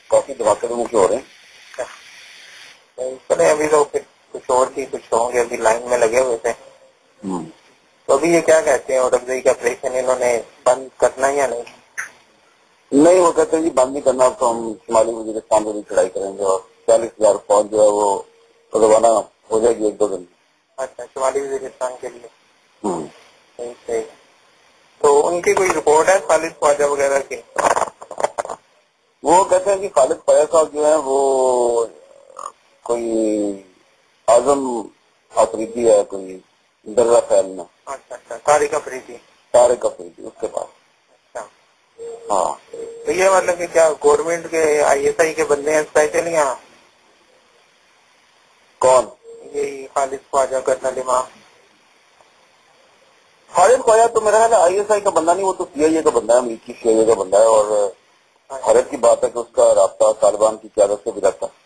کافی دھماکے تو مجھے ہو رہے ہیں. چلے ابھی تو کچھ اور تھی، کچھ ہوں گے، ابھی لائن میں لگے ہوئے تھے. تو ابھی یہ کیا کہتے ہیں اورنگزئی کا آپریشن انہوں نے بند کرنا یا نہیں؟ نہیں، وہ کہتے ہیں جی بند نہیں کرنا، تو ہم شمالی وزیرستان میں بھی چڑھائی کریں گے اور 40,000 فوج جو ہے وہ روانہ ہو جائے گی 1-2 دن. اچھا، شمالی وزیرستان کے لیے. صحیح. تو ان کی کوئی رپورٹ ہے خالد خواجہ وغیرہ کی؟ وہ کہتے ہیں کہ خالد خواجہ صاحب جو ہیں وہ کوئی اعظم آفریدی ہے، کوئی درہ خیل میں. اچھا، طارق افریدی. طارق افریدی اس کے پاس. اچھا. ہاں. تو یہ مطلب کہ کیا گورنمنٹ کے ISI کے بندے ہیں اسپیشل یہاں؟ کون؟ یہی خالد خواجہ کرنل امام. خالد خواجہ تو میرا خیال ہے ISI کا بندہ نہیں، وہ تو CIA کا بندہ ہے، امریکی CIA کا بندہ ہے. اور حیرت کی بات ہے کہ اس کا رابطہ طالبان کی قیادت سے بھی رہتا ہے.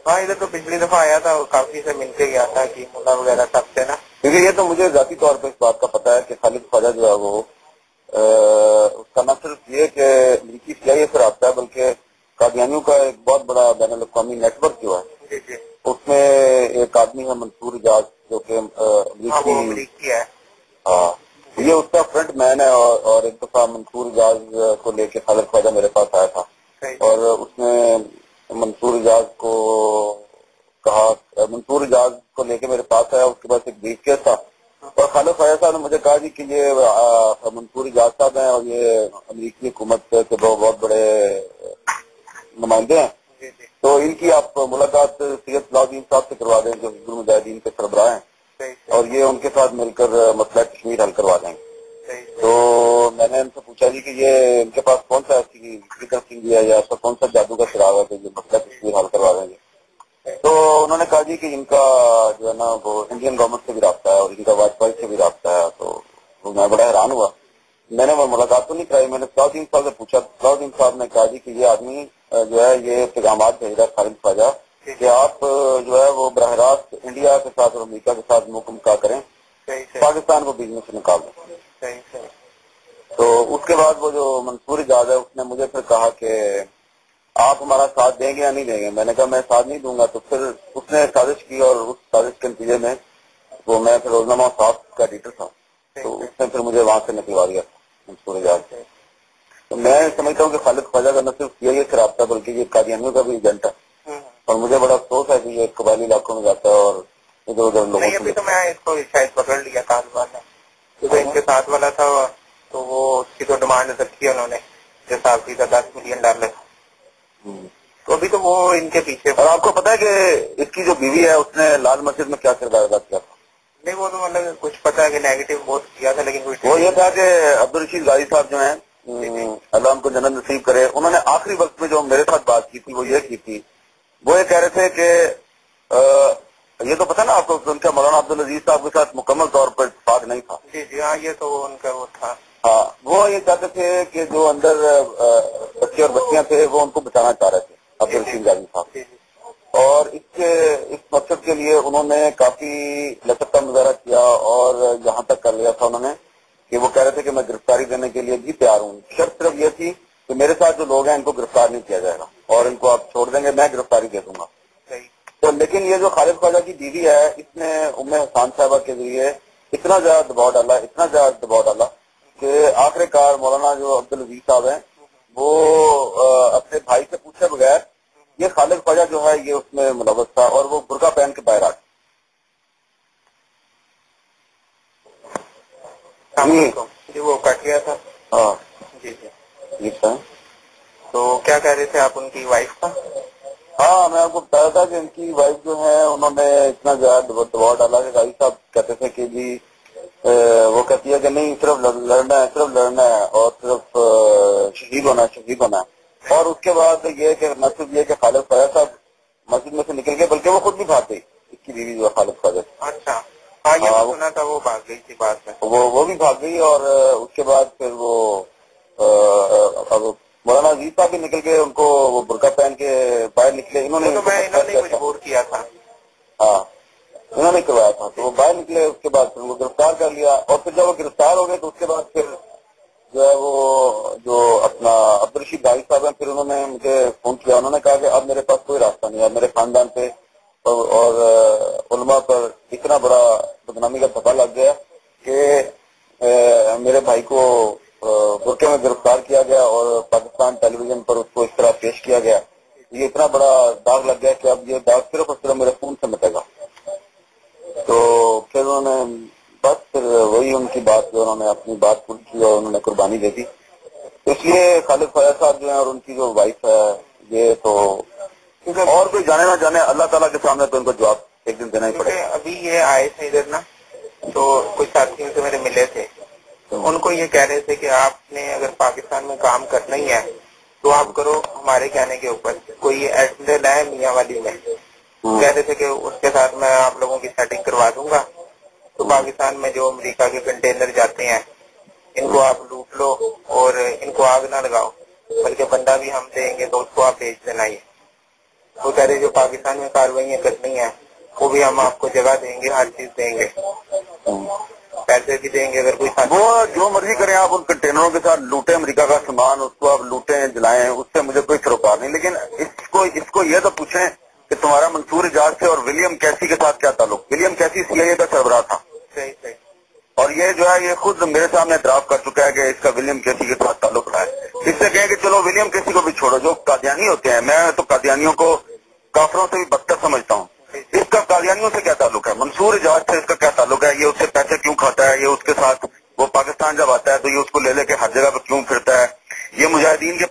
ہاں، ادھر تو پچھلی دفعہ آیا تھا، کافی سے مل کے گیا تھا کہ ملا وغیرہ سب سے نا. کیونکہ یہ تو مجھے ذاتی طور پہ اس بات کا پتا ہے کہ خالد خواجہ جو ہے وہ اس کا نہ صرف یہ کہ امریکی CIA سے رابطہ ہے، بلکہ قادیانیوں کا ایک بہت بڑا بین الاقوامی نیٹ ورک جو ہے اس میں ایک آدمی ہے منصور اجاز، جو کہ امریکی ہے. ہاں، یہ اس کا فرنٹ مین ہے. اور ایک دفعہ منصور اجاز کو لے کے خالد خواجہ میرے پاس آیا تھا اور اس نے منصور اجاز کو کہا، منصور اجاز کو لے کے میرے پاس آیا، اس کے پاس ایک بریف کیس تھا اور خالد خواجہ صاحب نے مجھے کہا جی کہ یہ منصور اجاز صاحب ہیں اور یہ امریکی حکومت کے بہت بڑے نمائندے ہیں، تو ان کی آپ ملاقات سید صلاح الدین صاحب سے کروا دیں جو حزب المجاہدین کے سربراہ ہیں، اور یہ ان کے ساتھ مل کر مسئلہ کشمیر حل کروا دیں گے. تو میں نے ان سے پوچھا جی کہ یہ ان کے پاس کون سا ایسی فکر سنگھ ہے یا ایسا کون سا جادو کا چراغ ہے کہ یہ مسئلہ کشمیر حل کروا دیں گے. تو انہوں نے کہا جی کہ ان کا جو ہے نا وہ انڈین گورنمنٹ سے بھی رابطہ ہے اور ان کا واجپئی سے بھی رابطہ ہے. تو میں بڑا حیران ہوا. میں نے وہ ملاقات تو نہیں کرائی، میں نے صلاح الدین صاحب سے پوچھا. صلاح الدین صاحب نے کہا جی کہ یہ آدمی جو ہے یہ پیغامات بھیج رہا ہے خالد خواجہ کہ آپ جو ہے وہ براہ راست انڈیا کے ساتھ اور امریکہ کے ساتھ مکمل کریں، پاکستان کو بزنس سے نکال دیں. تو اس کے بعد وہ جو منصور اجاز ہے اس نے مجھے پھر کہا کہ آپ ہمارا ساتھ دیں گے یا نہیں دیں گے. میں نے کہا میں ساتھ نہیں دوں گا. تو پھر اس نے سازش کی اور اس سازش کے نتیجے میں وہ میں پھر روزنامہ صاحب کا ایڈیٹر تھا، تو اس نے پھر مجھے وہاں سے نکلوا دیا منصور اجاز سے. تو میں سمجھتا ہوں کہ خالد خواجہ کا نہ صرف CIA سے رابطہ بلکہ یہ قادیانیوں کا بھی ایجنٹ ہے اور مجھے بڑا افسوس ہے کہ یہ قبائلی علاقوں میں جاتا ہے اور ادھر ادھر لوگوں نہیں. ابھی تو میں اس کو شاید پکڑ لیا طالبان نے، کیونکہ ان کے ساتھ والا تھا تو وہ اس کی تو ڈیمانڈ رکھی انہوں نے جو صاحب کا $10 ملین. تو ابھی تو وہ ان کے پیچھے. اور آپ کو پتا ہے کہ اس کی جو بیوی ہے اس نے لال مسجد میں کیا کردار ادا کیا تھا؟ نہیں، وہ تو مطلب کچھ پتا ہے کہ نیگیٹو بہت کیا تھا، لیکن وہ یہ تھا کہ عبدالرشید غازی صاحب جو ہیں اللہ ان کو جنت نصیب کرے، انہوں نے آخری وقت میں جو میرے ساتھ بات کی تھی وہ یہ کی تھی، وہ یہ کہہ رہے تھے کہ یہ تو پتا نا آپ کو ان کا مولانا عبدالعزیز صاحب کے ساتھ مکمل طور پر اتفاق نہیں تھا. جی ہاں، یہ تو ان کا وہ تھا. ہاں، وہ یہ چاہتے تھے کہ جو اندر بچے اور بچیاں تھے وہ ان کو بچانا چاہ رہے تھے عبدالرشید غازی صاحب. اور اس مقصد کے لیے انہوں نے کافی لچکتا مظاہرہ کیا اور یہاں تک کر لیا تھا انہوں نے کہ وہ کہہ رہے تھے کہ میں گرفتاری دینے کے لیے بھی تیار ہوں. شرط صرف یہ تھی کہ میرے ساتھ جو لوگ ہیں ان کو گرفتار نہیں کیا جائے گا اور ان کو آپ چھوڑ دیں گے، میں گرفتاری دے دوں گا. تو لیکن یہ جو خالد خواجہ کی بیوی ہے اس نے ام حسان صاحبہ کے ذریعے اتنا زیادہ دباؤ ڈالا کہ آخر کار مولانا جو عبدالعزیز صاحب ہیں وہ اپنے بھائی سے پوچھے بغیر یہ خالد خواجہ جو ہے یہ اس میں ملوث تھا اور وہ برقع پہن کے باہر آ گیا. جی وہ کٹ گیا تھا. ہاں جی ٹھیک ہے. تو کیا کہہ رہے تھے آپ ان کی وائف کا؟ ہاں، میں آپ کو بتایا تھا کہ ان کی وائف جو ہے انہوں نے اتنا زیادہ دباؤ ڈالا کہ غازی صاحب کہتے تھے کہ جی وہ کہتی ہے کہ نہیں صرف لڑنا ہے اور صرف شہید ہونا ہے. اور اس کے بعد یہ کہ نہ صرف یہ کہ خالد خواجہ صاحب مسجد میں سے نکل گئے بلکہ وہ خود بھی بھاگ گئی، اس کی بیوی جو ہے خالد خواجہ. اچھا ہاں، یہ سنا تھا وہ بھاگ گئی تھی بعد میں. وہ بھی بھاگ گئی اور اس کے بعد پھر وہ مولانا عزیز صاحب بھی نکل گئے، ان کو وہ برقع پہن کے باہر نکلے. انہوں نے مجبور کیا تھا. ہاں، انہوں نے کروایا تھا تو وہ باہر نکلے. اس کے بعد پھر وہ گرفتار کر لیا اور پھر جب وہ گرفتار ہو گئے تو اس کے بعد پھر جو ہے وہ جو اپنا عبدالرشید غازی صاحب صاحب ہیں، پھر انہوں نے مجھے فون کیا، انہوں نے کہا کہ اب میرے پاس کوئی راستہ نہیں ہے، میرے خاندان پہ اور علماء پر اتنا بڑا بدنامی کا دھبا لگ گیا کہ میرے بھائی کو برقعے میں گرفتار کیا گیا اور پاکستان ٹیلی ویژن پر اس کو اس طرح پیش کیا گیا. یہ اتنا بڑا داغ لگ گیا کہ اب یہ داغ صرف اور صرف میرے خون سے مٹے گا. تو پھر انہوں نے بس پھر وہی ان کی بات جو انہوں نے اپنی بات پوری کی اور انہوں نے قربانی دے دی. اس لیے خالد فیاض صاحب جو ہیں اور ان کی جو وائف ہے یہ تو اور کوئی جانے نہ جانے اللہ تعالیٰ کے سامنے تو ان کو جواب ایک دن دینا ہی پڑے گا. ابھی یہ آئے تھے ادھر نا تو کچھ ساتھیوں سے میرے ملے تھے تو ان کو یہ کہہ رہے تھے کہ آپ نے اگر پاکستان میں کام کرنا ہی ہے تو آپ کرو ہمارے کہنے کے اوپر. کوئی ایکسیڈنٹ ہے میاں والی میں کہہ رہے تھے کہ اس کے ساتھ میں آپ لوگوں کی سیٹنگ کروا دوں گا تو پاکستان میں جو امریکہ کے کنٹینر جاتے ہیں ان کو آپ لوٹ لو اور ان کو آگ نہ لگاؤ بلکہ بندہ بھی ہم دیں گے تو اس کو آپ بھیج دینا. یہ وہ کہہ رہے جو پاکستان میں کاروائیاں کرنی ہیں وہ بھی ہم آپ کو جگہ دیں گے، ہر چیز دیں گے، پیسے بھی دیں گے. اگر کوئی وہ جو مرضی کریں آپ ان کنٹینروں کے ساتھ لوٹیں امریکہ کا سامان، اس کو آپ لوٹیں جلائیں، اس سے مجھے کوئی سروکار نہیں. لیکن اس کو یہ تو پوچھیں کہ تمہارا منصور اجاز سے اور ولیم کیسی کے ساتھ کیا تعلق؟ ولیم کیسی CIA کا سربراہ تھا صحیح اور یہ جو ہے یہ خود میرے سامنے اعتراف کر چکا ہے کہ اس کا ولیم کیسی کے ساتھ تعلق رہا ہے. اس سے کہیں کہ چلو ولیم کیسی کو بھی چھوڑو، جو قادیانی ہوتے ہیں میں تو قادیانیوں کو کافروں سے بھی بدتر سمجھتا ہوں. اس کا قادیانیوں سے کیا تعلق ہے؟ منصور اجاز سے اس کا کیا تعلق ہے؟ یہ اس سے پیسے کیوں کھاتا ہے؟ یہ اس کے ساتھ وہ پاکستان جب آتا ہے تو یہ اس کو لے لے کے ہر جگہ پہ کیوں پھرتا ہے؟ یہ مجاہدین کے